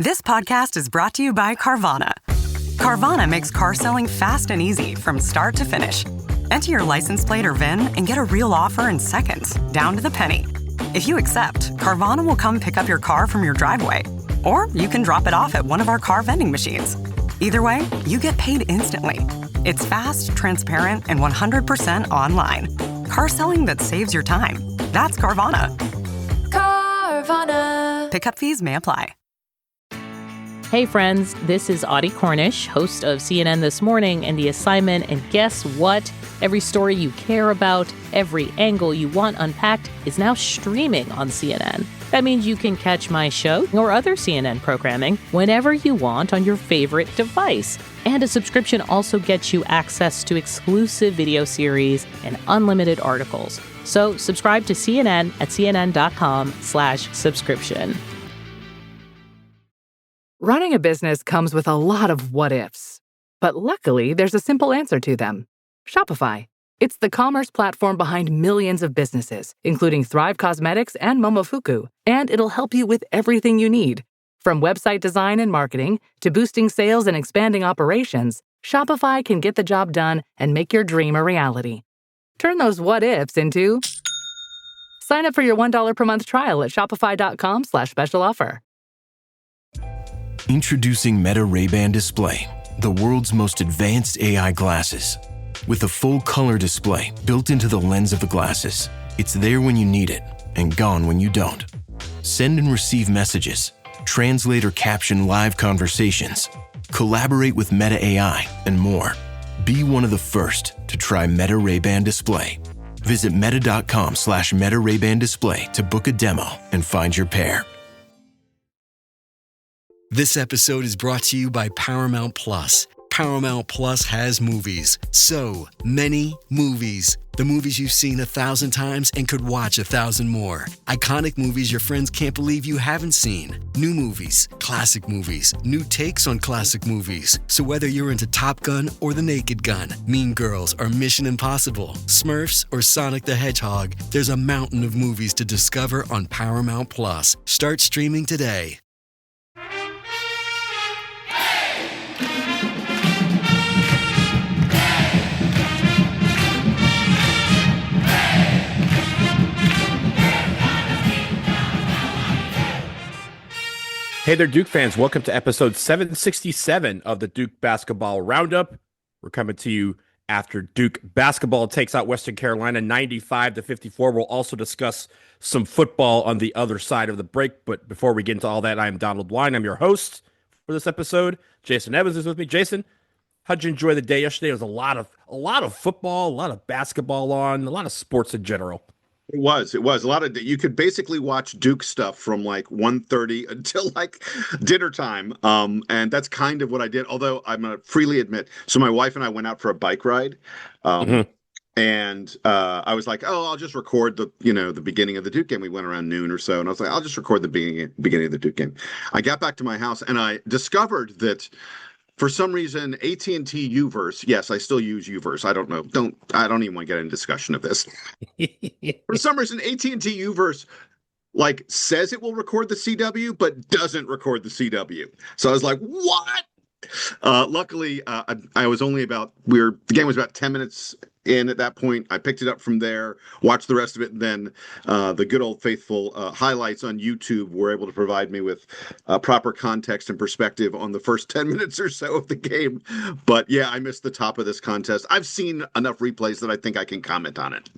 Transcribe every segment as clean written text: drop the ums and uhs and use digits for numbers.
This podcast is brought to you by Carvana. Carvana makes car selling fast and easy from start to finish. Enter your license plate or VIN and get a real offer in seconds, down to the penny. If you accept, Carvana will come pick up your car from your driveway. Or you can drop it off at one of our car vending machines. Either way, you get paid instantly. It's fast, transparent, and 100% online. Car selling that saves your time. That's Carvana. Carvana. Pickup fees may apply. Hey friends, this is Audie Cornish, host of CNN This Morning and The Assignment, and guess what? Every story you care about, every angle you want unpacked is now streaming on CNN. That means you can catch my show or other CNN programming whenever you want on your favorite device. And a subscription also gets you access to exclusive video series and unlimited articles. So subscribe to CNN at cnn.com/subscription. Running a business comes with a lot of what-ifs. But luckily, there's a simple answer to them. Shopify. It's the commerce platform behind millions of businesses, including Thrive Cosmetics and Momofuku, and it'll help you with everything you need. From website design and marketing to boosting sales and expanding operations, Shopify can get the job done and make your dream a reality. Turn those what-ifs into... Sign up for your $1 per month trial at shopify.com/special offer. Introducing Meta Ray-Ban Display, the world's most advanced AI glasses. With a full color display built into the lens of the glasses, it's there when you need it and gone when you don't. Send and receive messages, translate or caption live conversations, collaborate with Meta AI, and more. Be one of the first to try Meta Ray-Ban Display. Visit meta.com/Meta Ray-Ban Display to book a demo and find your pair. This episode is brought to you by Paramount Plus. Paramount Plus has movies. So many movies. The movies you've seen 1,000 times and could watch 1,000 more. Iconic movies your friends can't believe you haven't seen. New movies, classic movies, new takes on classic movies. So whether you're into Top Gun or The Naked Gun, Mean Girls or Mission Impossible, Smurfs or Sonic the Hedgehog, there's a mountain of movies to discover on Paramount Plus. Start streaming today. Hey there, Duke fans. Welcome to episode 767 of the Duke Basketball Roundup. We're coming to you after Duke Basketball takes out Western Carolina 95-54. We'll also discuss some football on the other side of the break. But before we get into all that, I am Donald Wine. I'm your host for this episode. Jason Evans is with me. Jason, how'd you enjoy the day yesterday? There was a lot of football, a lot of basketball on, a lot of sports in general. It was a lot of, you could basically watch Duke stuff from like 1:30 until like dinner time. And that's kind of what I did. Although I'm going to freely admit, so my wife and I went out for a bike ride. And I was like, oh, I'll just record the beginning of the Duke game. We went around noon or so. And I was like, I'll just record the beginning of the Duke game. I got back to my house and I discovered that for some reason, AT&T Uverse, yes, I still use Uverse. I don't know. I don't even want to get into discussion of this. For some reason, AT&T Uverse like says it will record the CW, but doesn't record the CW. So I was like, what? Luckily, I was only the game was about 10 minutes in at that point. I picked it up from there, watched the rest of it, and then the good old faithful highlights on YouTube were able to provide me with proper context and perspective on the first 10 minutes or so of the game. But yeah, I missed the top of this contest. I've seen enough replays that I think I can comment on it.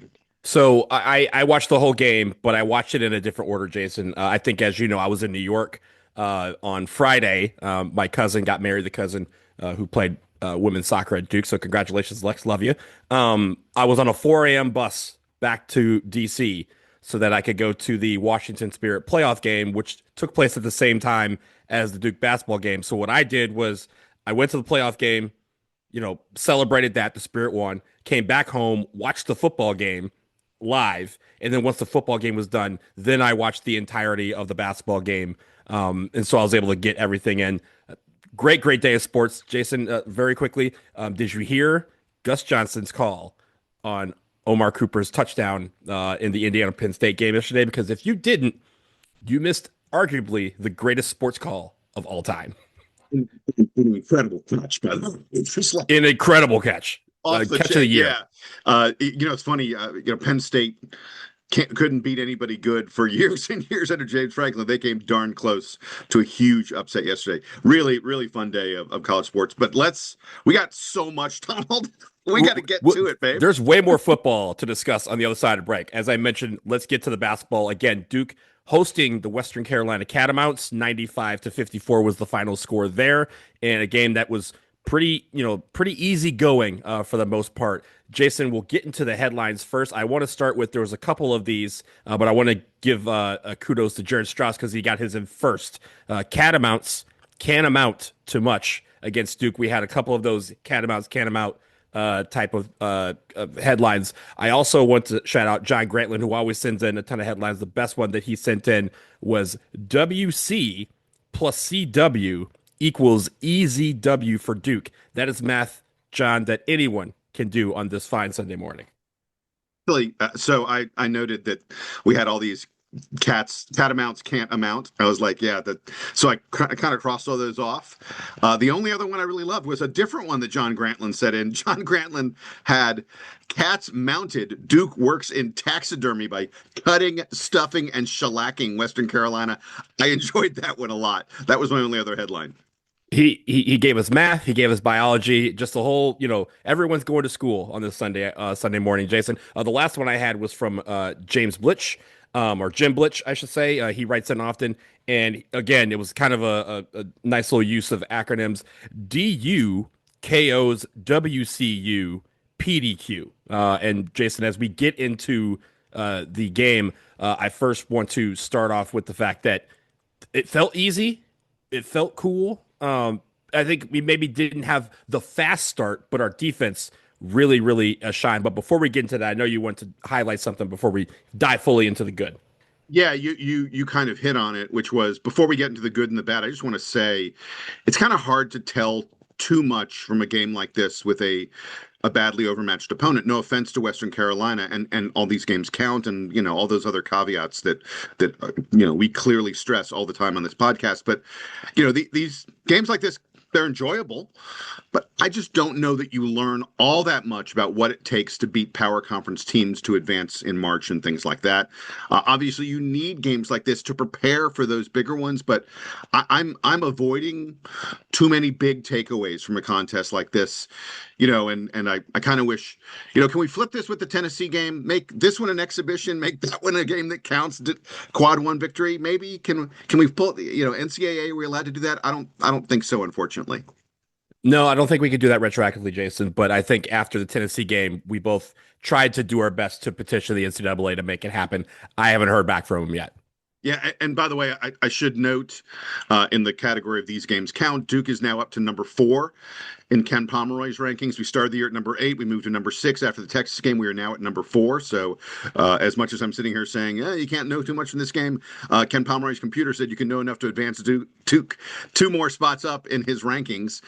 So I watched the whole game, but I watched it in a different order, Jason. I think, as you know, I was in New York on Friday. My cousin got married, the cousin who played women's soccer at Duke. So congratulations, Lex. Love you. I was on a 4 a.m. bus back to D.C. so that I could go to the Washington Spirit playoff game, which took place at the same time as the Duke basketball game. So what I did was I went to the playoff game, celebrated that the Spirit won, came back home, watched the football game live. And then once the football game was done, then I watched the entirety of the basketball game. And so I was able to get everything in. Great day of sports. Jason, very quickly, did you hear Gus Johnson's call on Omar Cooper's touchdown in the Indiana-Penn State game yesterday? Because if you didn't, you missed arguably the greatest sports call of all time. An incredible catch, by the way. It's just like An incredible catch. off the Catch chain. of the year. Yeah. It's funny. Penn State couldn't beat anybody good for years and years under James Franklin. They came darn close to a huge upset yesterday. Really, really fun day of college sports. But we got so much, Donald. We got to get to it, babe. There's way more football to discuss on the other side of break. As I mentioned, let's get to the basketball. Again, Duke hosting the Western Carolina Catamounts. 95-54 was the final score there, and a game that was pretty easy going for the most part. Jason, we'll get into the headlines first. I want to start with, there was a couple of these, but I want to give kudos to Jared Strauss because he got his in first. Catamounts can amount to much against Duke. We had a couple of those Catamounts can amount type of headlines. I also want to shout out John Grantland, who always sends in a ton of headlines. The best one that he sent in was WC plus CW equals EZW for Duke. That is math, John, that anyone can do on this fine Sunday morning. Really, so I noted that we had all these catamounts can't amount. I was like, yeah, so I kind of crossed all those off. The only other one I really loved was a different one that John Grantland said in. John Grantland had cats mounted. Duke works in taxidermy by cutting, stuffing, and shellacking Western Carolina. I enjoyed that one a lot. That was my only other headline. He gave us math, he gave us biology, just the whole, everyone's going to school on this Sunday morning, Jason. The last one I had was from James Blitch, or Jim Blitch, I should say. He writes in often, and again, it was kind of a nice little use of acronyms. DU, KO's WCU, PDQ. And Jason, as we get into the game, I first want to start off with the fact that it felt easy, it felt cool. I think we maybe didn't have the fast start, but our defense really, really shined. But before we get into that, I know you want to highlight something before we dive fully into the good. Yeah, you kind of hit on it, which was, before we get into the good and the bad, I just want to say it's kind of hard to tell too much from a game like this with a badly overmatched opponent. No offense to Western Carolina, and all these games count, and all those other caveats that we clearly stress all the time on this podcast. But these games like this, they're enjoyable, but I just don't know that you learn all that much about what it takes to beat power conference teams to advance in March and things like that. Obviously, you need games like this to prepare for those bigger ones, but I'm avoiding too many big takeaways from a contest like this. And I kind of wish, can we flip this with the Tennessee game? Make this one an exhibition, make that one a game that counts, quad one victory. Maybe can we pull, NCAA, are we allowed to do that? I don't think so, unfortunately. No, I don't think we could do that retroactively, Jason. But I think after the Tennessee game, we both tried to do our best to petition the NCAA to make it happen. I haven't heard back from them yet. Yeah, and by the way, I should note in the category of these games count, Duke is now up to number 4 in Ken Pomeroy's rankings. We started the year at number 8. We moved to number 6 after the Texas game. We are now at number 4. So as much as I'm sitting here saying, you can't know too much from this game, Ken Pomeroy's computer said you can know enough to advance Duke 2 more spots up in his rankings.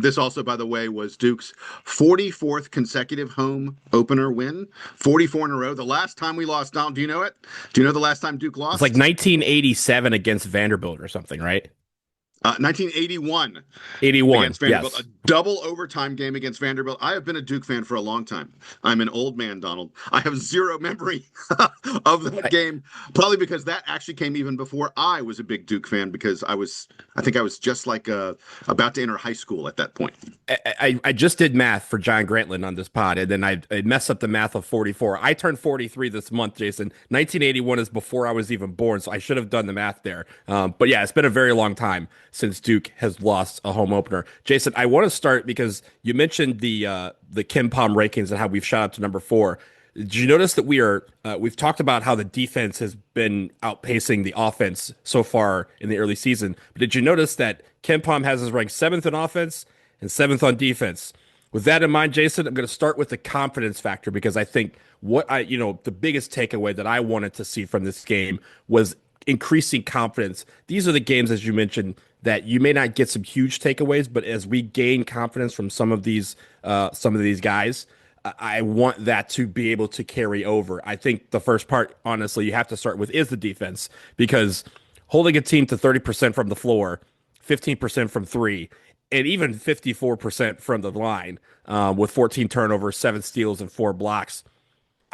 This also, by the way, was Duke's 44th consecutive home opener win, 44 in a row. The last time we lost, Donald, do you know it? Do you know the last time Duke lost? It's like 1987 against Vanderbilt or something, right? 1981. 81, against Vanderbilt. yes. A double overtime game against Vanderbilt. I have been a Duke fan for a long time. I'm an old man, Donald. I have zero memory of that game, probably because that actually came even before I was a big Duke fan, because I think I was just like about to enter high school at that point. I just did math for John Grantland on this pod, and then I messed up the math of 44. I turned 43 this month, Jason. 1981 is before I was even born, so I should have done the math there. But yeah, it's been a very long time since Duke has lost a home opener. Jason, I want to start because you mentioned the Kim Pom rankings and how we've shot up to number 4. Did you notice that we've talked about how the defense has been outpacing the offense so far in the early season? But did you notice that Kim Pom has us ranked 7th in offense and 7th on defense? With that in mind, Jason, I'm going to start with the confidence factor, because I think the biggest takeaway that I wanted to see from this game was increasing confidence. These are the games, as you mentioned, that you may not get some huge takeaways, but as we gain confidence from some of these guys, I want that to be able to carry over. I think the first part, honestly, you have to start with is the defense, because holding a team to 30% from the floor, 15% from three, and even 54% from the line, with 14 turnovers, 7 steals, and 4 blocks.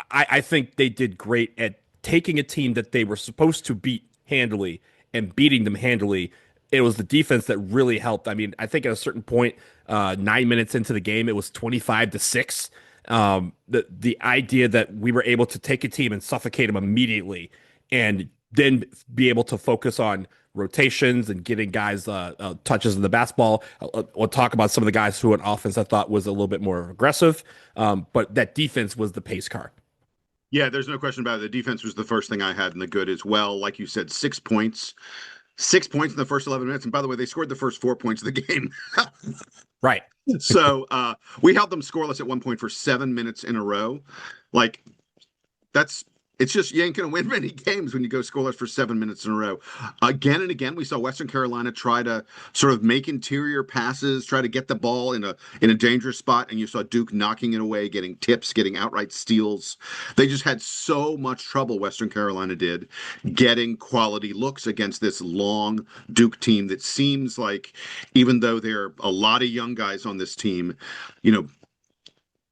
I think they did great at taking a team that they were supposed to beat handily and beating them handily. It was the defense that really helped. I mean, I think at a certain point, 9 minutes into the game, it was 25-6. The idea that we were able to take a team and suffocate them immediately, and then be able to focus on rotations and getting guys touches in the basketball. We'll talk about some of the guys who on offense I thought was a little bit more aggressive, but that defense was the pace car. Yeah, there's no question about it. The defense was the first thing I had in the good as well. Like you said, 6 points. 6 points in the first 11 minutes. And by the way, they scored the first 4 points of the game. Right. So we held them scoreless at one point for 7 minutes in a row. Like, it's just, you ain't going to win many games when you go scoreless for 7 minutes in a row. Again and again, we saw Western Carolina try to sort of make interior passes, try to get the ball in a dangerous spot, and you saw Duke knocking it away, getting tips, getting outright steals. They just had so much trouble, Western Carolina did, getting quality looks against this long Duke team that seems like, even though there are a lot of young guys on this team,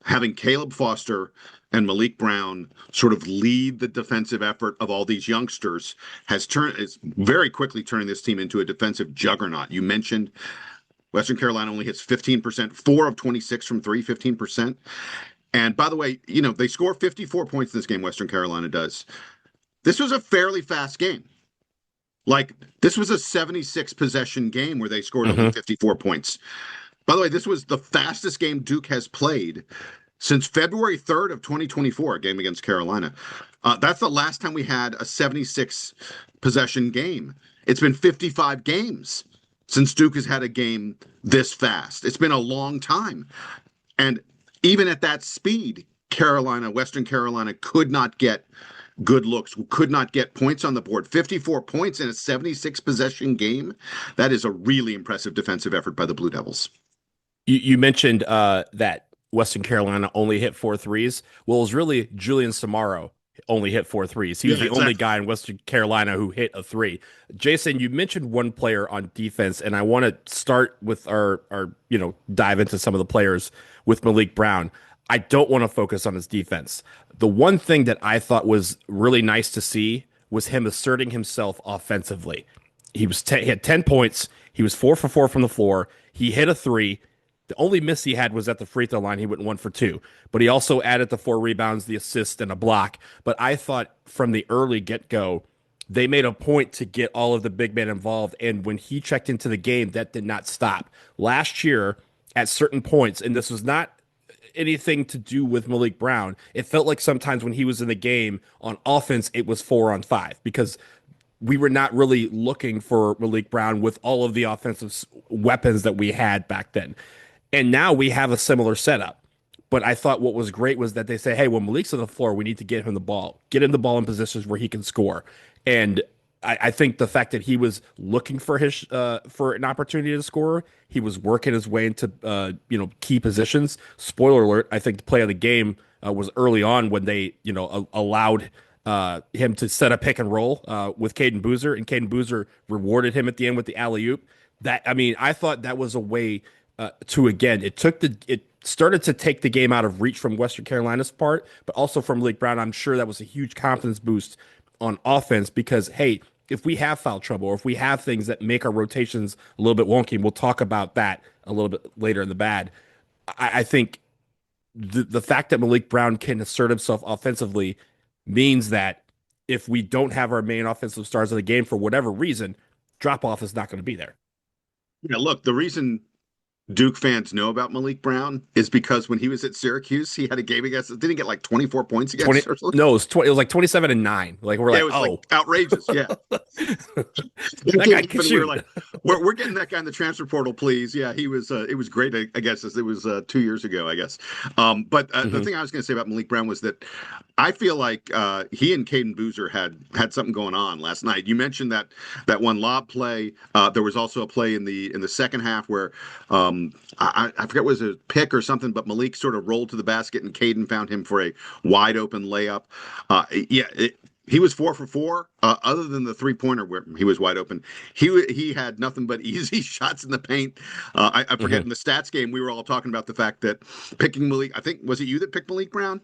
having Caleb Foster and Malik Brown sort of lead the defensive effort of all these youngsters is very quickly turning this team into a defensive juggernaut. You mentioned Western Carolina only hits 15%, 4 of 26 from 3, 15%. And by the way, they score 54 points in this game, Western Carolina does. This was a fairly fast game. Like, this was a 76 possession game where they scored only 54 points. By the way, this was the fastest game Duke has played since February 3rd of 2024, a game against Carolina. That's the last time we had a 76 possession game. It's been 55 games since Duke has had a game this fast. It's been a long time. And even at that speed, Western Carolina could not get good looks, could not get points on the board. 54 points in a 76 possession game. That is a really impressive defensive effort by the Blue Devils. You mentioned that Western Carolina only hit 4 threes. Well, it was really Julian Samaro only hit 4 threes. He was the only guy in Western Carolina who hit a 3. Jason, you mentioned one player on defense, and I want to start with our dive into some of the players with Malik Brown. I don't want to focus on his defense. The one thing that I thought was really nice to see was him asserting himself offensively. He had 10 points. He was 4 for 4 from the floor. He hit a 3. The only miss he had was at the free throw line. He went 1 for 2, but he also added the 4 rebounds, the assist, and a block. But I thought from the early get-go, they made a point to get all of the big men involved. And when he checked into the game, that did not stop. Last year, at certain points, and this was not anything to do with Malik Brown, it felt like sometimes when he was in the game on offense, it was 4-on-5 because we were not really looking for Malik Brown with all of the offensive weapons that we had back then. And now we have a similar setup. But I thought what was great was that they say, hey, when Malik's on the floor, we need to get him the ball, get him the ball in positions where he can score. And I think the fact that he was looking for an opportunity to score, he was working his way into key positions. Spoiler alert, I think the play of the game was early on when they allowed him to set a pick and roll with Caden Boozer, and Caden Boozer rewarded him at the end with the alley-oop. I thought that was a way it started to take the game out of reach from Western Carolina's part, but also from Malik Brown. I'm sure that was a huge confidence boost on offense because, hey, if we have foul trouble or if we have things that make our rotations a little bit wonky, and we'll talk about that a little bit later in the bad, I think the fact that Malik Brown can assert himself offensively means that if we don't have our main offensive stars of the game for whatever reason, drop-off is not going to be there. Yeah, look, the reason Duke fans know about Malik Brown is because when he was at Syracuse, he had a game against. Didn't he get like 24 points against? No, it was like 27-9. Like we're like outrageous. Yeah, that guy can shoot. We're getting that guy in the transfer portal, please. Yeah, he was. It was great. I guess it was 2 years ago. I guess. But the thing I was going to say about Malik Brown was that I feel like he and Caden Boozer had something going on last night. You mentioned that one lob play. There was also a play in the second half where. I forget was a pick or something, but Malik sort of rolled to the basket and Caden found him for a wide open layup. he was 4 for 4. Other than the 3-pointer where he was wide open, he had nothing but easy shots in the paint. I forget in the stats game we were all talking about the fact that picking Malik. I think was it you that picked Malik Brown?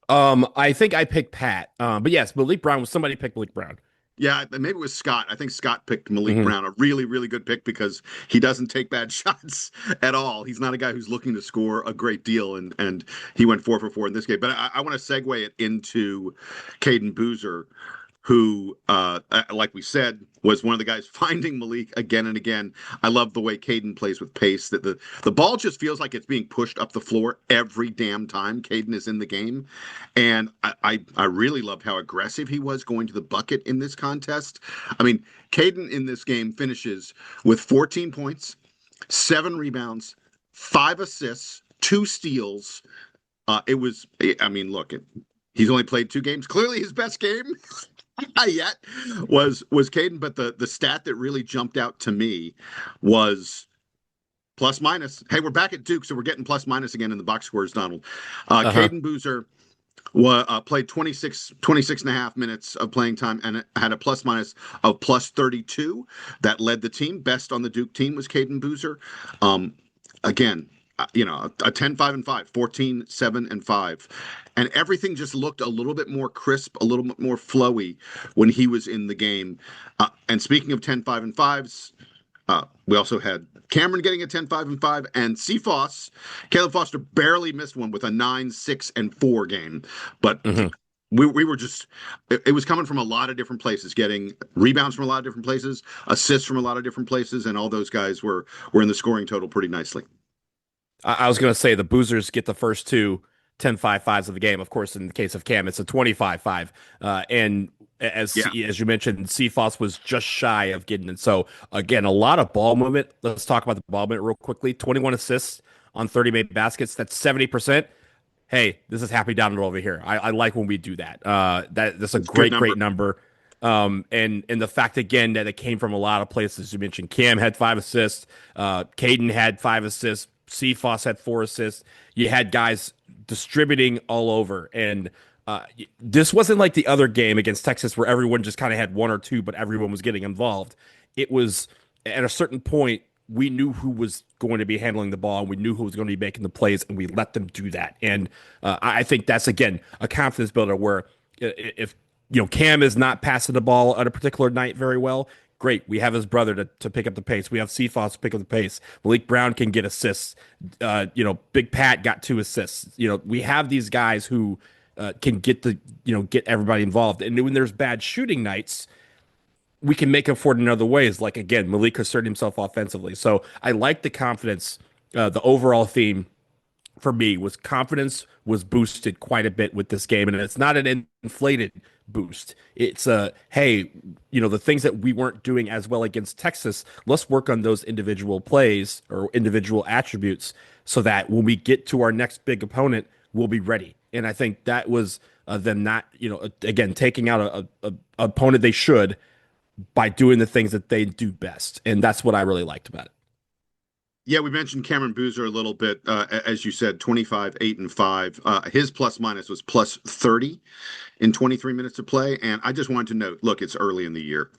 I think I picked Pat. But yes, Malik Brown was somebody picked Malik Brown. Yeah, maybe it was Scott. I think Scott picked Malik Brown, a really, really good pick because he doesn't take bad shots at all. He's not a guy who's looking to score a great deal, and he went 4 for 4 in this game. But I want to segue it into Caden Boozer, who, like we said, was one of the guys finding Malik again and again. I love the way Caden plays with pace. That the ball just feels like it's being pushed up the floor every damn time Caden is in the game. And I really loved how aggressive he was going to the bucket in this contest. I mean, Caden in this game finishes with 14 points, 7 rebounds, 5 assists, 2 steals. Look, he's only played 2 games. Clearly his best game yet was Caden, but the stat that really jumped out to me was plus minus. Hey, we're back at Duke, so we're getting plus minus again in the box scores, Donald. Caden Boozer played 26 and a half minutes of playing time and had a plus minus of plus 32. That led the team. Best on the Duke team was Caden Boozer. Again, a 10-5-5, 14-7-5. And everything just looked a little bit more crisp, a little bit more flowy when he was in the game. And speaking of 10-5-5s, we also had Cameron getting a 10-5-5, and Caleb Foster barely missed one with a 9-6-4 game. But we were just, it was coming from a lot of different places, getting rebounds from a lot of different places, assists from a lot of different places, and all those guys were in the scoring total pretty nicely. I was going to say the Boozers get the first 2 10-5-5s of the game. Of course, in the case of Cam, it's a 25-5. And as you mentioned, CFOS was just shy of getting it. So, again, a lot of ball movement. Let's talk about the ball movement real quickly. 21 assists on 30 made baskets. That's 70%. Hey, this is happy down over here. I like when we do that. That's a great number. And the fact, again, that it came from a lot of places. You mentioned Cam had 5 assists. Caden had 5 assists. CFOS had 4 assists. You had guys distributing all over. And this wasn't like the other game against Texas where everyone just kind of had 1 or 2, but everyone was getting involved. It was at a certain point, we knew who was going to be handling the ball, and we knew who was going to be making the plays, and we let them do that. And I think that's, again, a confidence builder where if Cam is not passing the ball on a particular night very well, great. We have his brother to pick up the pace. We have CFOS to pick up the pace. Malik Brown can get assists. Big Pat got 2 assists. We have these guys who can get everybody involved. And when there's bad shooting nights, we can make up for it in other ways. Like, again, Malik asserted himself offensively. So I like the confidence. The overall theme for me was confidence was boosted quite a bit with this game. And it's not an inflated boost. It's hey, the things that we weren't doing as well against Texas, let's work on those individual plays or individual attributes so that when we get to our next big opponent, we'll be ready. And I think that was them not, again, taking out a opponent they should by doing the things that they do best. And that's what I really liked about it. Yeah, we mentioned Cameron Boozer a little bit. As you said, 25, 8, and 5. His plus minus was plus 30 in 23 minutes of play. And I just wanted to note, look, it's early in the year,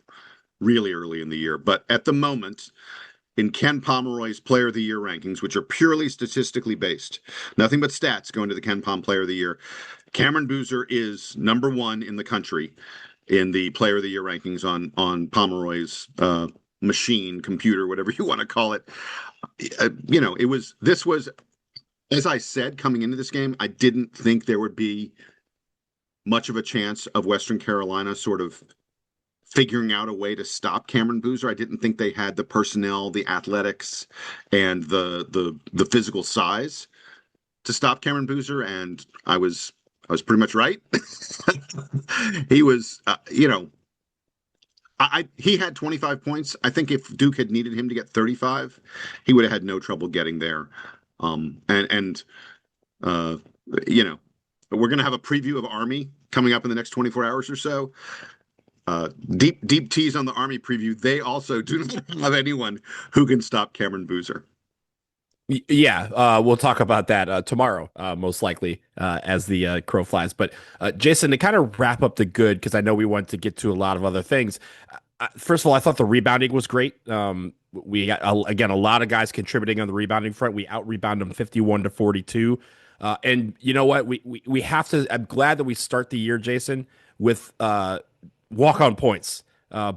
really early in the year. But at the moment, in Ken Pomeroy's Player of the Year rankings, which are purely statistically based, nothing but stats going to the Ken Pom Player of the Year, Cameron Boozer is number 1 in the country in the Player of the Year rankings on Pomeroy's machine, computer, whatever you want to call it. This was, as I said, coming into this game, I didn't think there would be much of a chance of Western Carolina sort of figuring out a way to stop Cameron Boozer. I didn't think they had the personnel, the athletics, and the physical size to stop Cameron Boozer, and I was pretty much right. He was, he had 25 points. I think if Duke had needed him to get 35, he would have had no trouble getting there. We're going to have a preview of Army coming up in the next 24 hours or so. Deep tease on the Army preview. They also do not have anyone who can stop Cameron Boozer. Yeah, we'll talk about that tomorrow, most likely, as the crow flies. But Jason, to kind of wrap up the good, because I know we want to get to a lot of other things. First of all, I thought the rebounding was great. We got again a lot of guys contributing on the rebounding front. We out rebounded them 51-42. And you know what? We have to. I'm glad that we start the year, Jason, with walk on points.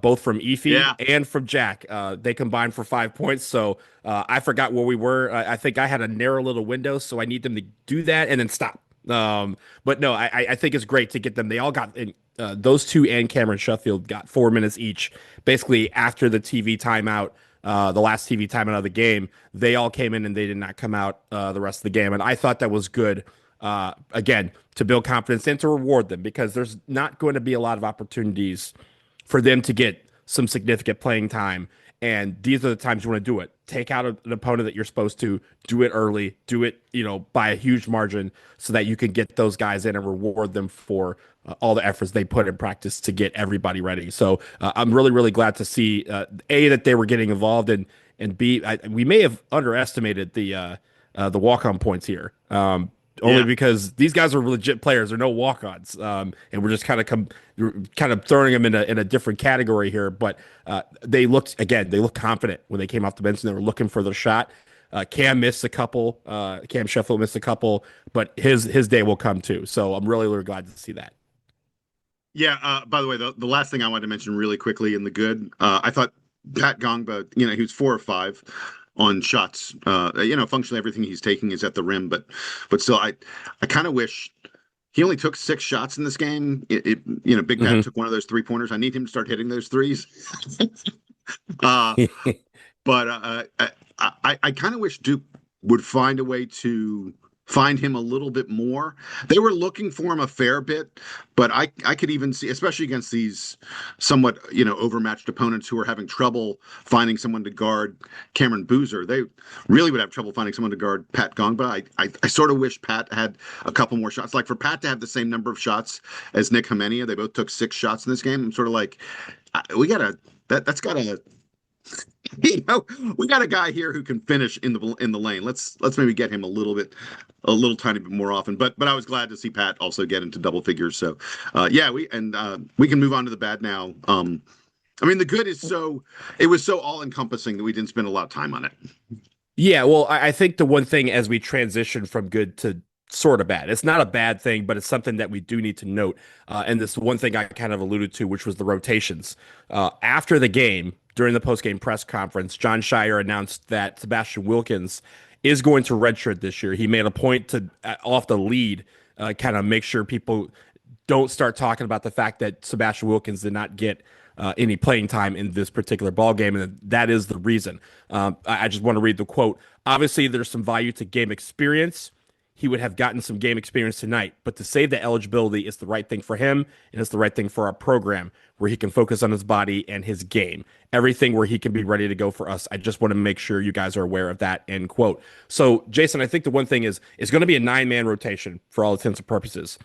Both from Efi and from Jack. They combined for 5 points. So I forgot where we were. I think I had a narrow little window, so I need them to do that and then stop. But no, I think it's great to get them. They all got those two and Cameron Sheffield got 4 minutes each, basically after the TV timeout. The last TV timeout of the game, they all came in and they did not come out the rest of the game. And I thought that was good, again, to build confidence and to reward them because there's not going to be a lot of opportunities for them to get some significant playing time. And these are the times you want to do it. Take out an opponent that you're supposed to, do it early, do it, by a huge margin so that you can get those guys in and reward them for all the efforts they put in practice to get everybody ready. So I'm really, really glad to see, A, that they were getting involved, and B, we may have underestimated the walk-on points here. Only because these guys are legit players. They're no walk-ons, and we're just kind of throwing them in a different category here. But they looked confident when they came off the bench and they were looking for the shot. Cam missed a couple. Cam Sheffield missed a couple, but his day will come too. So I'm really, really glad to see that. Yeah. By the way, the last thing I wanted to mention really quickly in the good, I thought Pat Gongba, he was 4 or 5 on shots. Functionally everything he's taking is at the rim, but still, I kind of wish he only took 6 shots in this game. Big Pat took one of those 3-pointers. I need him to start hitting those threes. But I kind of wish Duke would find a way to find him a little bit more. They were looking for him a fair bit, but I could even see, especially against these somewhat, overmatched opponents who are having trouble finding someone to guard Cameron Boozer. They really would have trouble finding someone to guard Pat Gongba. I sort of wish Pat had a couple more shots. Like for Pat to have the same number of shots as Nick Homenia, they both took 6 shots in this game. I'm sort of like, that's gotta, we got a guy here who can finish in the lane. Let's maybe get him a little tiny bit more often. But I was glad to see Pat also get into double figures. So we can move on to the bad now. The good is it was so all encompassing that we didn't spend a lot of time on it. Yeah, well, I think the one thing as we transition from good to sort of bad, it's not a bad thing, but it's something that we do need to note. And this one thing I kind of alluded to, which was the rotations. After the game, during the post-game press conference, John Shire announced that Sebastian Wilkins is going to redshirt this year. He made a point to, off the lead, kind of make sure people don't start talking about the fact that Sebastian Wilkins did not get any playing time in this particular ball game, and that is the reason. I just want to read the quote. Obviously, there's some value to game experience. He would have gotten some game experience tonight, but to save the eligibility is the right thing for him, and it's the right thing for our program, where he can focus on his body and his game. Everything where he can be ready to go for us. I just want to make sure you guys are aware of that, end quote. So, Jason, I think the one thing is it's going to be a 9-man rotation for all intents and purposes.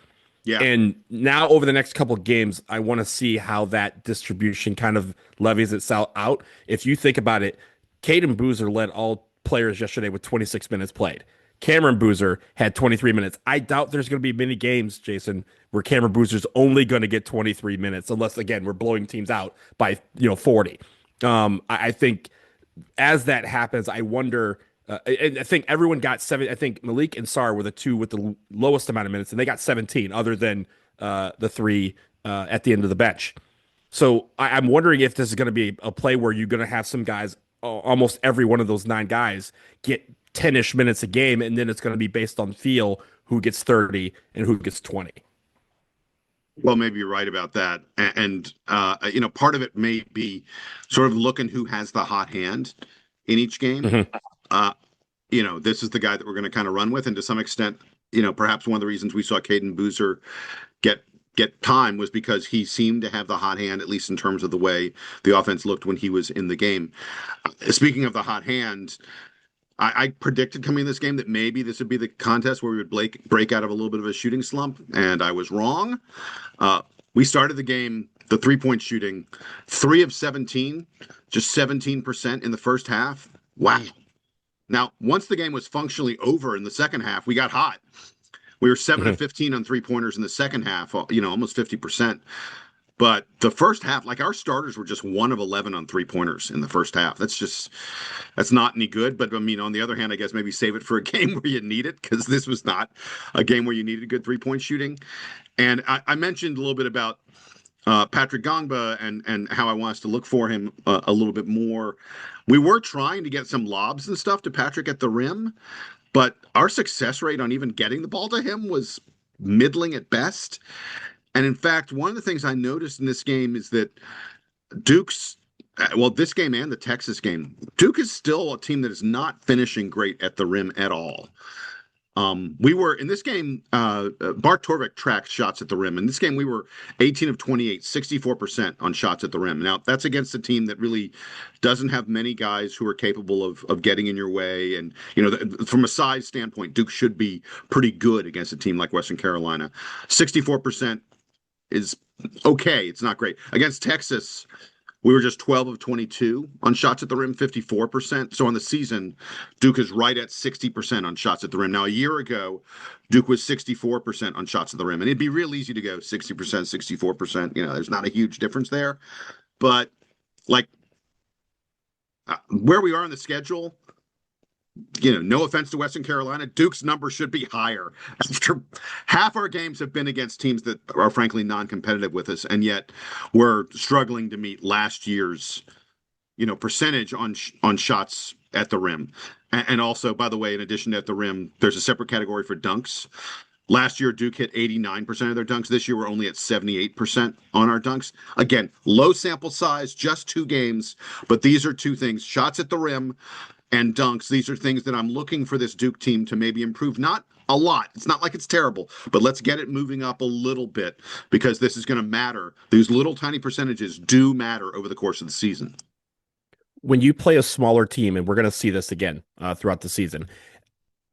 Yeah. And now over the next couple of games, I want to see how that distribution kind of levies itself out. If you think about it, Caden Boozer led all players yesterday with 26 minutes played. Cameron Boozer had 23 minutes. I doubt there's going to be many games, Jason, where Cameron Boozer's only going to get 23 minutes, unless, again, we're blowing teams out by 40. I think as that happens, I wonder. I think everyone got 7. I think Malik and Sarr were the 2 with the lowest amount of minutes, and they got 17, other than the 3 at the end of the bench. So I'm wondering if this is going to be a play where you're going to have some guys, almost every one of those 9 guys, get 10-ish minutes a game, and then it's going to be based on feel who gets 30 and who gets 20. Well, maybe you're right about that. And part of it may be sort of looking who has the hot hand in each game. Mm-hmm. This is the guy that we're going to kind of run with. And to some extent, perhaps one of the reasons we saw Caden Boozer get time was because he seemed to have the hot hand, at least in terms of the way the offense looked when he was in the game. Speaking of the hot hand, I predicted coming in this game that maybe this would be the contest where we would break out of a little bit of a shooting slump, and I was wrong. We started the game, the 3-point shooting, 3 of 17, just 17% in the first half. Wow. Now, once the game was functionally over in the second half, we got hot. We were 7 of 15 on 3-pointers in the second half, almost 50%. But the first half, like our starters were just 1 of 11 on 3-pointers in the first half. That's not any good. But I mean, on the other hand, I guess maybe save it for a game where you need it, because this was not a game where you needed good 3-point shooting. And I mentioned a little bit about Patrick Gongba and how I want us to look for him a little bit more. We were trying to get some lobs and stuff to Patrick at the rim, but our success rate on even getting the ball to him was middling at best. And in fact, one of the things I noticed in this game is that this game and the Texas game, Duke is still a team that is not finishing great at the rim at all. We were in this game, Bart Torvik tracked shots at the rim. In this game, we were 18 of 28, 64% on shots at the rim. Now, that's against a team that really doesn't have many guys who are capable of getting in your way. And, from a size standpoint, Duke should be pretty good against a team like Western Carolina. 64% is okay. It's not great. Against Texas, we were just 12 of 22 on shots at the rim, 54%. So on the season, Duke is right at 60% on shots at the rim. Now, a year ago, Duke was 64% on shots at the rim. And it'd be real easy to go 60%, 64%. There's not a huge difference there. But, where we are on the schedule, no offense to Western Carolina, Duke's number should be higher. After half our games have been against teams that are frankly non-competitive with us, and yet we're struggling to meet last year's, percentage on shots at the rim. And also, by the way, in addition to at the rim, there's a separate category for dunks. Last year, Duke hit 89% of their dunks. This year, we're only at 78% on our dunks. Again, low sample size, just 2 games, but these are 2 things: shots at the rim and dunks. These are things that I'm looking for this Duke team to maybe improve. Not a lot. It's not like it's terrible, but let's get it moving up a little bit, because this is going to matter. These little tiny percentages do matter over the course of the season. When you play a smaller team, and we're going to see this again throughout the season,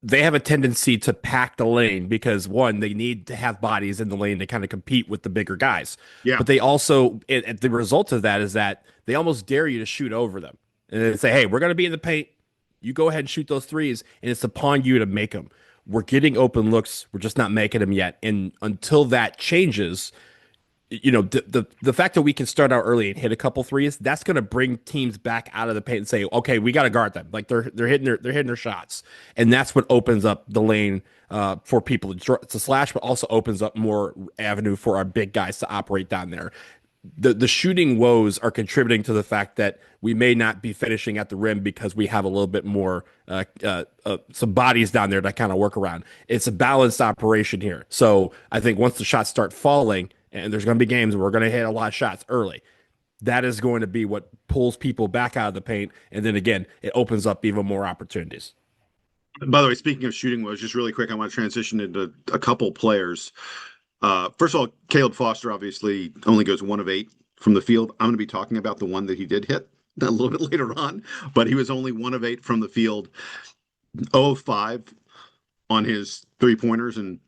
they have a tendency to pack the lane because, one, they need to have bodies in the lane to kind of compete with the bigger guys. Yeah. But they also, the result of that is that they almost dare you to shoot over them. And they say, hey, we're going to be in the paint. You go ahead and shoot those threes, and it's upon you to make them. We're getting open looks. We're just not making them yet. And until that changes, the fact that we can start out early and hit a couple threes, that's going to bring teams back out of the paint and say, okay, we got to guard them. Like they're hitting their shots, and that's what opens up the lane for people to slash, but also opens up more avenue for our big guys to operate down there. The shooting woes are contributing to the fact that we may not be finishing at the rim because we have a little bit more some bodies down there to kind of work around. It's a balanced operation here. So I think once the shots start falling, and there's going to be games where we're going to hit a lot of shots early, that is going to be what pulls people back out of the paint. And then again, it opens up even more opportunities. By the way, speaking of shooting woes, just really quick, I want to transition into a couple players. First of all, Caleb Foster obviously only goes 1 of 8 from the field. I'm going to be talking about the one that he did hit a little bit later on, but he was only 1 of 8 from the field, 0 of 5 on his 3-pointers, and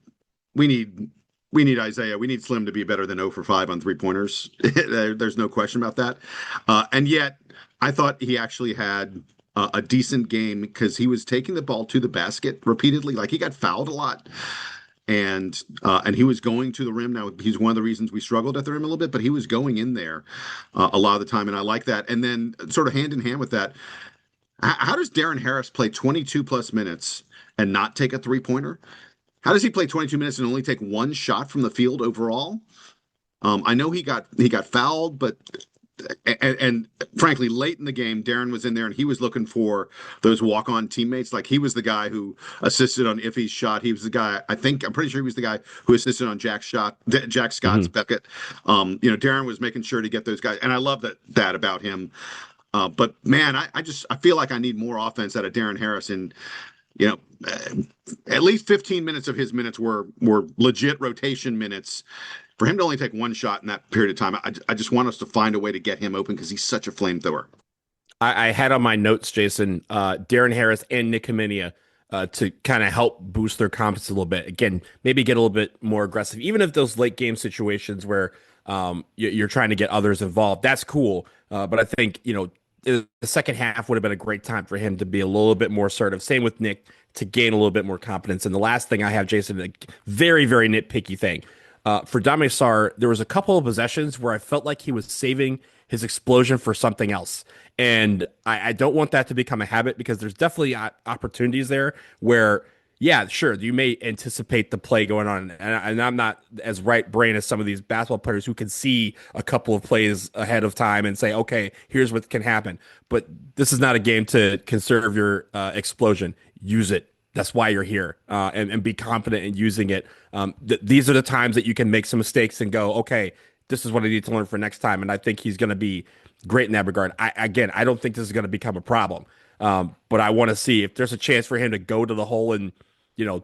we need Isaiah. We need Slim to be better than 0 for 5 on 3-pointers. There's no question about that. And yet, I thought he actually had a decent game because he was taking the ball to the basket repeatedly. Like, he got fouled a lot. And he was going to the rim. Now, he's one of the reasons we struggled at the rim a little bit, but he was going in there a lot of the time, and I like that. And then sort of hand in hand with that, how does Darren Harris play 22-plus minutes and not take a 3-pointer? How does he play 22 minutes and only take 1 shot from the field overall? I know he got fouled, but and frankly, late in the game, Darren was in there and he was looking for those walk-on teammates. Like, he was the guy who assisted on Iffy's shot. He was the guy, I'm pretty sure he was the guy who assisted on Jack Scott's bucket. Darren was making sure to get those guys, and I love that about him. But man, I feel like I need more offense out of Darren Harris. And at least 15 minutes of his minutes were legit rotation minutes. For him to only take 1 shot in that period of time, I just want us to find a way to get him open because he's such a flamethrower. I had on my notes, Jason, Darren Harris and Nick Kaminia to kind of help boost their confidence a little bit. Again, maybe get a little bit more aggressive, even if those late game situations where you're trying to get others involved, that's cool. But I think, the second half would have been a great time for him to be a little bit more assertive. Same with Nick, to gain a little bit more confidence. And the last thing I have, Jason, a very, very nitpicky thing. For Dame Sarr, there was a couple of possessions where I felt like he was saving his explosion for something else. And I don't want that to become a habit, because there's definitely opportunities there where, yeah, sure, you may anticipate the play going on. And I'm not as right brain as some of these basketball players who can see a couple of plays ahead of time and say, okay, here's what can happen. But this is not a game to conserve your explosion. Use it. That's why you're here, and be confident in using it. These are the times that you can make some mistakes and go, okay, this is what I need to learn for next time. And I think he's going to be great in that regard. I don't think this is going to become a problem. But I want to see if there's a chance for him to go to the hole and,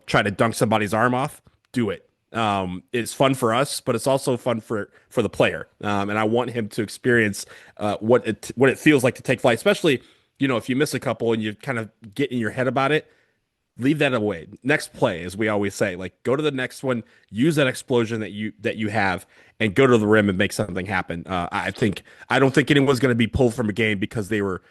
try to dunk somebody's arm off. Do it. It's fun for us, but it's also fun for the player. And I want him to experience what it feels like to take flight, especially, if you miss a couple and you kind of get in your head about it. Leave that away. Next play, as we always say, like, go to the next one, use that explosion that you have, and go to the rim and make something happen. I don't think anyone's going to be pulled from a game because they were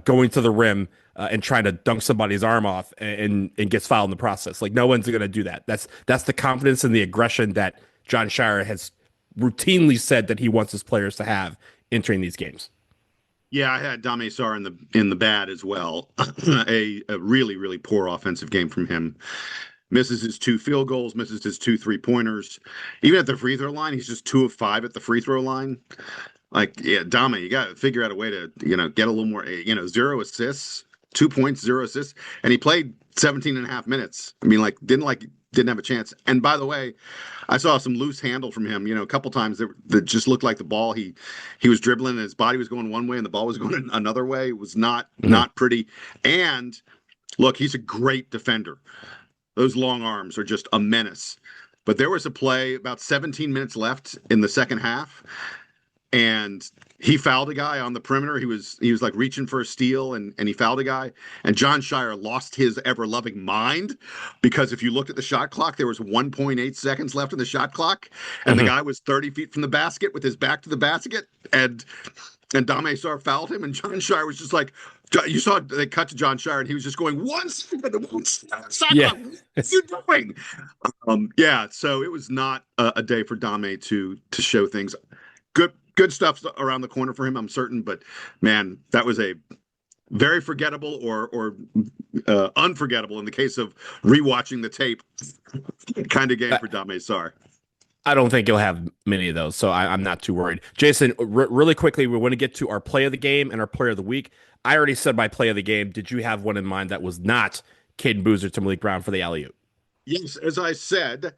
going to the rim and trying to dunk somebody's arm off and gets fouled in the process. Like, no one's going to do that. That's the confidence and the aggression that Jon Scheyer has routinely said that he wants his players to have entering these games. Yeah, I had Dame Sarr in the bad as well. a really, really poor offensive game from him. Misses his 2 field goals, misses his 2 3-pointers. Even at the free throw line, he's just 2 of 5 at the free throw line. Like, yeah, Dame, you got to figure out a way to, get a little more, 0 assists, 2 points, 0 assists. And he played 17 and a half minutes. I mean, didn't have a chance. And by the way, I saw some loose handle from him, a couple times that just looked like the ball. He was dribbling and his body was going one way and the ball was going another way. It was not pretty. And look, he's a great defender. Those long arms are just a menace. But there was a play about 17 minutes left in the second half, and he fouled a guy on the perimeter. He was like reaching for a steal, and he fouled a guy. And Jon Scheyer lost his ever-loving mind, because if you looked at the shot clock, there was 1.8 seconds left in the shot clock, and the guy was 30 feet from the basket with his back to the basket, and Dame Sarr fouled him, and Jon Scheyer was just like, you saw they cut to Jon Scheyer, and he was just going, 1 second, 1 second. Yeah. What are you doing? So it was not a day for Dame to show things. Good stuff around the corner for him, I'm certain, but man, that was a very forgettable or unforgettable, in the case of rewatching the tape, kind of game for Dame Sarr. I don't think you'll have many of those, so I'm not too worried. Jason, really quickly, we want to get to our play of the game and our player of the week. I already said my play of the game. Did you have one in mind that was not Caden Boozer to Malik Brown for the alley-oop? Yes, as I said,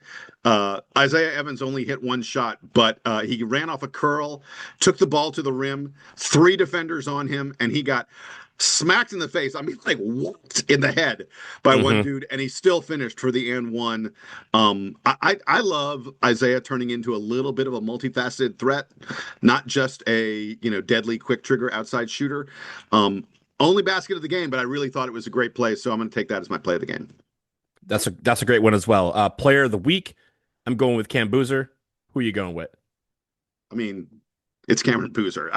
Isaiah Evans only hit 1 shot, but he ran off a curl, took the ball to the rim, 3 defenders on him, and he got smacked in the face. I mean, like, whooped in the head by one dude, and he still finished for the and one. I love Isaiah turning into a little bit of a multifaceted threat, not just a deadly quick trigger outside shooter. Only basket of the game, but I really thought it was a great play, so I'm going to take that as my play of the game. That's a great one as well. Player of the week, I'm going with Cam Boozer. Who are you going with? I mean, it's Cameron Boozer.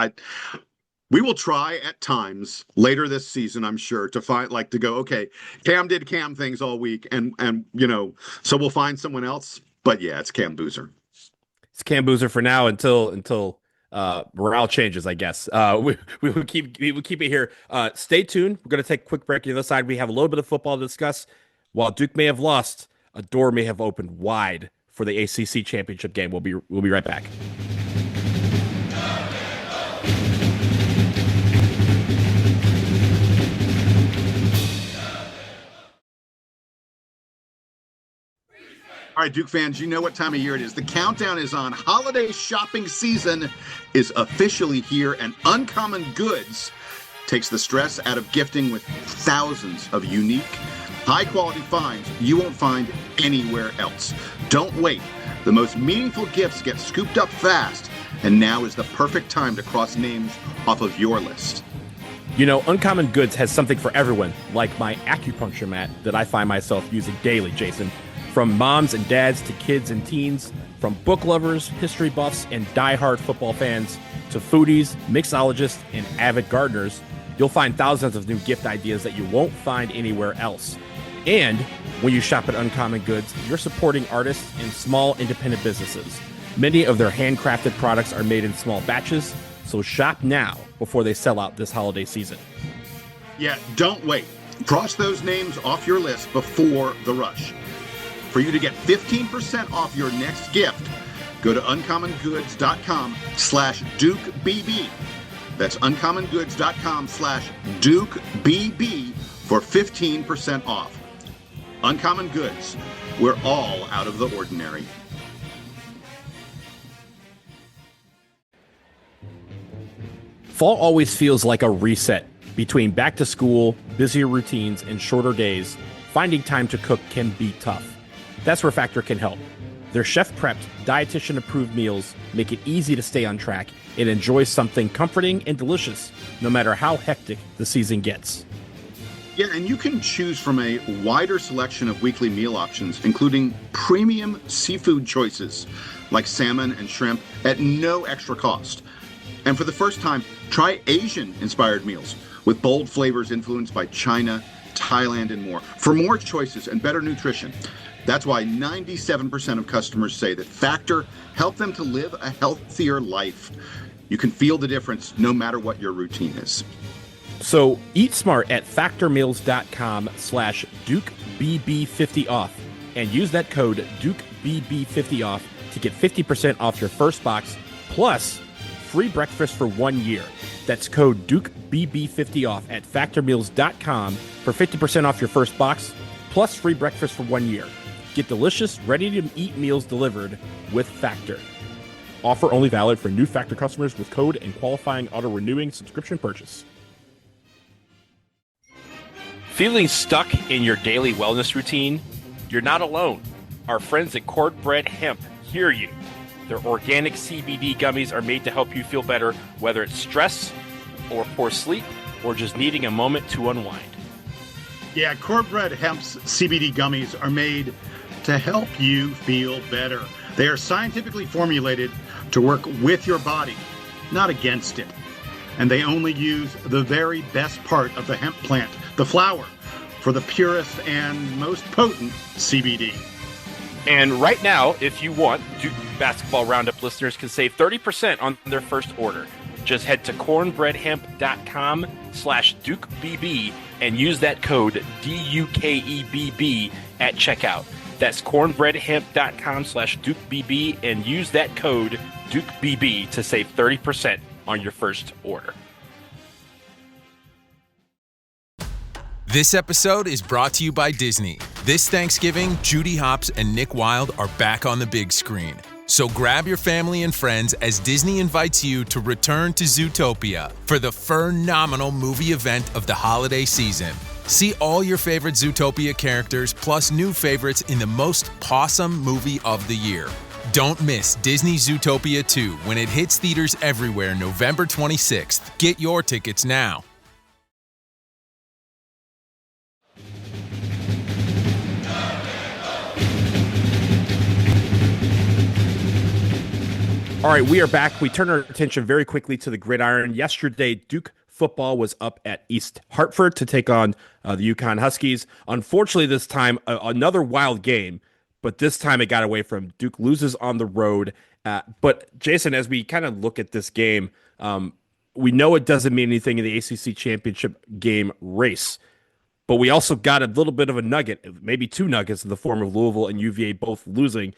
We will try at times later this season, I'm sure, to go, okay, Cam did Cam things all week, and so we'll find someone else. But yeah, it's Cam Boozer. It's Cam Boozer for now until morale changes, I guess. We will keep it here. Stay tuned. We're going to take a quick break. On the other side, we have a little bit of football to discuss. While Duke may have lost, a door may have opened wide for the ACC championship game. We'll be right back. All right, Duke fans, you know what time of year it is. The countdown is on. Holiday shopping season is officially here, and Uncommon Goods takes the stress out of gifting with thousands of unique, high-quality finds you won't find anywhere else. Don't wait. The most meaningful gifts get scooped up fast, and now is the perfect time to cross names off of your list. Uncommon Goods has something for everyone, like my acupuncture mat that I find myself using daily, Jason. From moms and dads to kids and teens, from book lovers, history buffs, and diehard football fans, to foodies, mixologists, and avid gardeners, You'll find thousands of new gift ideas that you won't find anywhere else. And when you shop at Uncommon Goods, you're supporting artists and small independent businesses. Many of their handcrafted products are made in small batches, so shop now before they sell out this holiday season. Yeah, don't wait. Cross those names off your list before the rush. For you to get 15% off your next gift, go to uncommongoods.com/DukeBB. That's uncommongoods.com/DukeBB for 15% off. Uncommon Goods, we're all out of the ordinary. Fall always feels like a reset. Between back to school, busier routines, and shorter days, finding time to cook can be tough. That's where Factor can help. Their chef-prepped, dietitian-approved meals make it easy to stay on track and enjoy something comforting and delicious, no matter how hectic the season gets. Yeah, and you can choose from a wider selection of weekly meal options, including premium seafood choices like salmon and shrimp at no extra cost. And for the first time, try Asian-inspired meals with bold flavors influenced by China, Thailand, and more. For more choices and better nutrition, that's why 97% of customers say that Factor helped them to live a healthier life. You can feel the difference no matter what your routine is. So eat smart at factormeals.com/DukeBB50 off and use that code DukeBB50 off to get 50% off your first box plus free breakfast for 1 year. That's code DukeBB50 off at factormeals.com for 50% off your first box plus free breakfast for 1 year. Get delicious, ready-to-eat meals delivered with Factor. Offer only valid for new Factor customers with code and qualifying auto-renewing subscription purchase. Feeling stuck in your daily wellness routine? You're not alone. Our friends at Cornbread Hemp hear you. Their organic CBD gummies are made to help you feel better, whether it's stress or poor sleep or just needing a moment to unwind. Yeah, Cornbread Hemp's CBD gummies are made to help you feel better. They are scientifically formulated to work with your body, not against it. And they only use the very best part of the hemp plant, the flower, for the purest and most potent CBD. And right now, if you want, Duke Basketball Roundup listeners can save 30% on their first order. Just head to cornbreadhemp.com/DukeBB and use that code DUKEBB at checkout. That's cornbreadhemp.com/DukeBB and use that code DukeBB to save 30% on your first order. This episode is brought to you by Disney. This Thanksgiving, Judy Hopps and Nick Wilde are back on the big screen. So grab your family and friends as Disney invites you to return to Zootopia for the phenomenal movie event of the holiday season. See all your favorite Zootopia characters plus new favorites in the most pawsome movie of the year. Don't miss Disney Zootopia 2 when it hits theaters everywhere November 26th. Get your tickets now. All right, we are back. We turn our attention very quickly to the gridiron. Yesterday, Duke football was up at East Hartford to take on the UConn Huskies. Unfortunately, this time, another wild game, but this time it got away from Duke loses on the road. But, Jason, as we kind of look at this game, we know it doesn't mean anything in the ACC championship game race, but we also got a little bit of a nugget, maybe two nuggets in the form of Louisville and UVA both losing.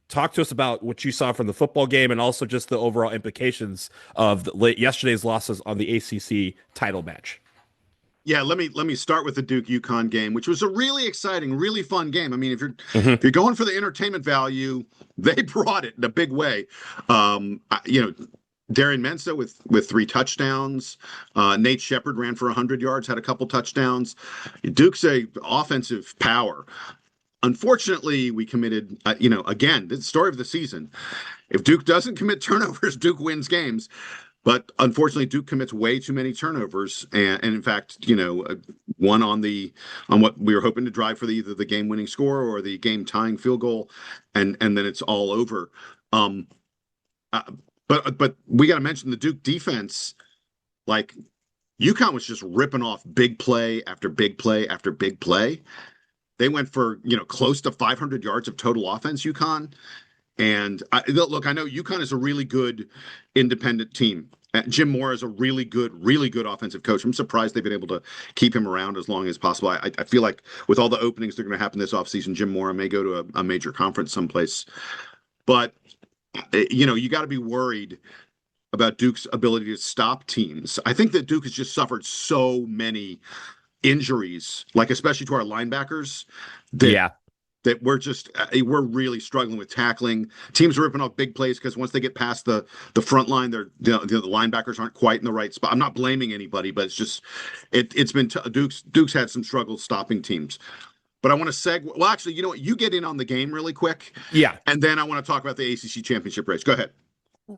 Talk to us about what you saw from the football game and also just the overall implications of yesterday's losses on the ACC title match. Yeah, let me start with the Duke UConn game, which was a really exciting, really fun game. I mean, if you're going for the entertainment value, they brought it in a big way. Darian Mensah with 3 touchdowns. Nate Shepard ran for 100 yards, had a couple touchdowns. Duke's a offensive power. Unfortunately, we committed, again, the story of the season. If Duke doesn't commit turnovers, Duke wins games. But unfortunately, Duke commits way too many turnovers. And in fact, one on what we were hoping to drive for either the game-winning score or the game-tying field goal, and then it's all over. But we got to mention the Duke defense, UConn was just ripping off big play after big play after big play. They went for, close to 500 yards of total offense, UConn. And look, I know UConn is a really good independent team. Jim Mora is a really good offensive coach. I'm surprised they've been able to keep him around as long as possible. I feel like with all the openings that are going to happen this offseason, Jim Mora may go to a major conference someplace. But, you got to be worried about Duke's ability to stop teams. I think that Duke has just suffered so many injuries, like especially to our linebackers, that we're really struggling with tackling. Teams are ripping off big plays because once they get past the front line, the linebackers aren't quite in the right spot. I'm not blaming anybody, but it's just it's been Duke's had some struggles stopping teams. But I want to segue. Well, actually, you know what? You get in on the game really quick. Yeah. And then I want to talk about the ACC championship race. Go ahead.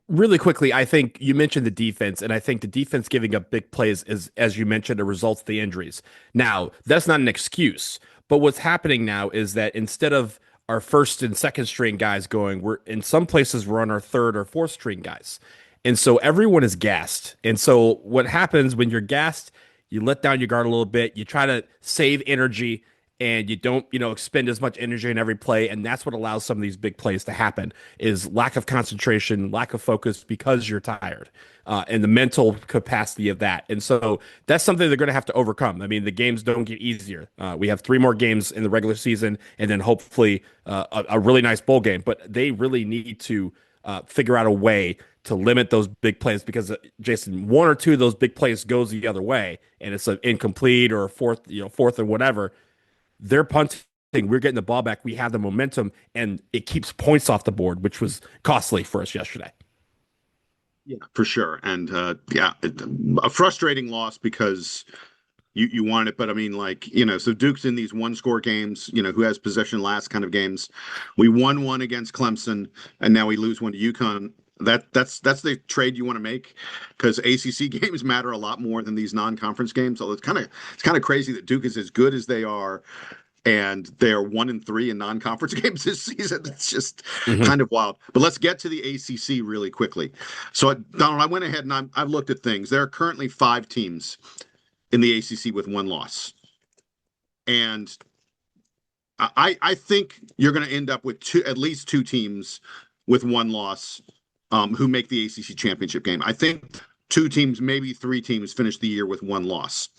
Really quickly, I think you mentioned the defense, and I think the defense giving up big plays is, as you mentioned, a result of the injuries. Now, that's not an excuse, but what's happening now is that instead of our first and second string guys going, we're in some places we're on our third or fourth string guys. And so everyone is gassed. And so what happens when you're gassed, you let down your guard a little bit, you try to save energy, and you don't, expend as much energy in every play. And that's what allows some of these big plays to happen is lack of concentration, lack of focus because you're tired, and the mental capacity of that. And so that's something they're going to have to overcome. I mean, the games don't get easier. We have 3 more games in the regular season and then hopefully a really nice bowl game, but they really need to figure out a way to limit those big plays because Jason, 1 or 2 of those big plays goes the other way and it's an incomplete or a fourth or whatever. They're punting, we're getting the ball back, we have the momentum, and it keeps points off the board, which was costly for us yesterday. Yeah, for sure. And a frustrating loss because you want it, but I mean, so Duke's in these 1-score games, who has possession last kind of games. We won one against Clemson, and now we lose one to UConn. That's the trade you want to make because ACC games matter a lot more than these non-conference games. So it's kind of crazy that Duke is as good as they are, and they're 1-3 in non-conference games this season. That's just kind of wild. But let's get to the ACC really quickly. So Donald, I went ahead and I've looked at things. There are currently 5 teams in the ACC with 1 loss, and I think you're going to end up with at least 2 teams with 1 loss. Who make the ACC championship game. I think 2 teams, maybe 3 teams finish the year with 1 loss.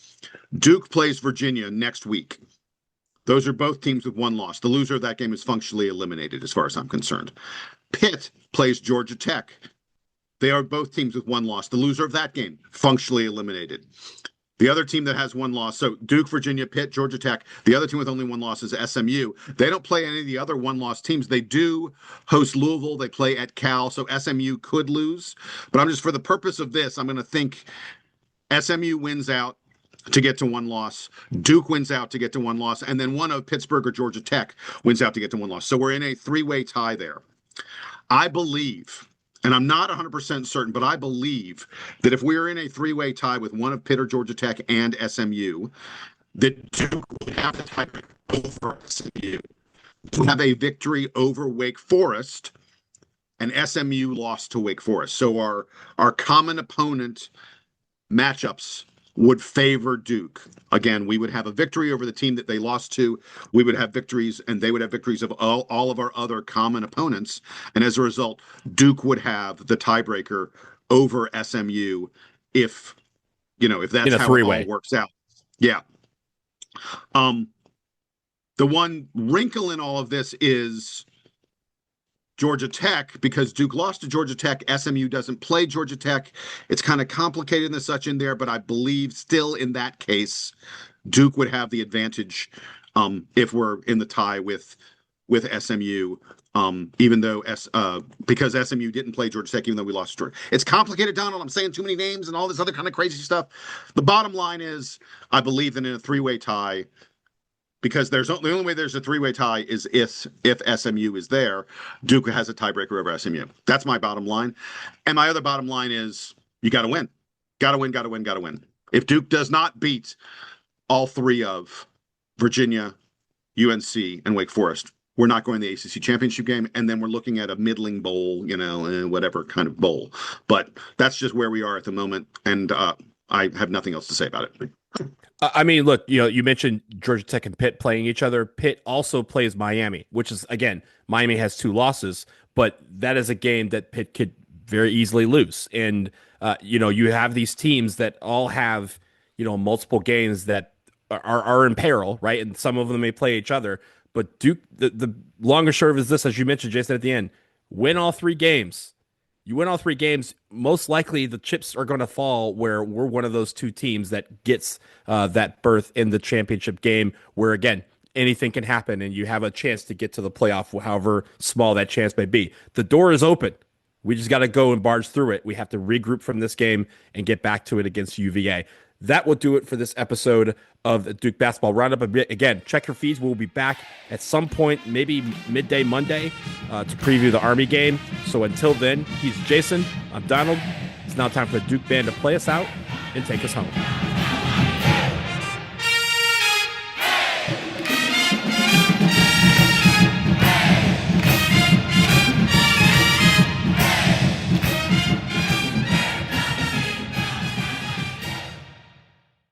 Duke plays Virginia next week. Those are both teams with 1 loss. The loser of that game is functionally eliminated as far as I'm concerned. Pitt plays Georgia Tech. They are both teams with 1 loss. The loser of that game, functionally eliminated. The other team that has 1 loss, so Duke, Virginia, Pitt, Georgia Tech. The other team with only 1 loss is SMU. They don't play any of the other 1-loss teams. They do host Louisville. They play at Cal, so SMU could lose. But I'm just, for the purpose of this, I'm going to think SMU wins out to get to 1 loss. Duke wins out to get to 1 loss. And then one of Pittsburgh or Georgia Tech wins out to get to 1 loss. So we're in a 3-way tie there. I believe, and I'm not 100% certain, but I believe that if we're in a 3-way tie with one of Pitt or Georgia Tech and SMU, that Duke would have the tiebreaker over SMU to have a victory over Wake Forest, and SMU lost to Wake Forest. So our common opponent matchups would favor Duke. Again, we would have a victory over the team that they lost to. We would have victories, and they would have victories of all of our other common opponents. And as a result, Duke would have the tiebreaker over SMU if that's how it all works out. Yeah. The one wrinkle in all of this is Georgia Tech, because Duke lost to Georgia Tech. SMU doesn't play Georgia Tech. It's kind of complicated and such in there, but I believe still in that case, Duke would have the advantage if we're in the tie with SMU, even though because SMU didn't play Georgia Tech, even though we lost to Georgia. It's complicated, Donald. I'm saying too many names and all this other kind of crazy stuff. The bottom line is, I believe that in a 3-way tie, because the only way there's a 3-way tie is if SMU is there, Duke has a tiebreaker over SMU. That's my bottom line. And my other bottom line is you got to win. Got to win, got to win, got to win. If Duke does not beat all 3 of Virginia, UNC, and Wake Forest, we're not going to the ACC championship game, and then we're looking at a middling bowl, whatever kind of bowl. But that's just where we are at the moment. And I have nothing else to say about it. I mean, look, you mentioned Georgia Tech and Pitt playing each other. Pitt also plays Miami, which is, again, Miami has 2 losses, but that is a game that Pitt could very easily lose. And, you have these teams that all have, multiple games that are in peril, right? And some of them may play each other. But Duke, the longer serve is this, as you mentioned, Jason, at the end, win all 3 games. You win all 3 games, most likely the chips are going to fall where we're one of those 2 teams that gets that berth in the championship game where, again, anything can happen and you have a chance to get to the playoff, however small that chance may be. The door is open. We just got to go and barge through it. We have to regroup from this game and get back to it against UVA. That will do it for this episode of the Duke Basketball Roundup. Again, check your feeds. We'll be back at some point, maybe midday Monday, to preview the Army game. So until then, he's Jason. I'm Donald. It's now time for the Duke Band to play us out and take us home.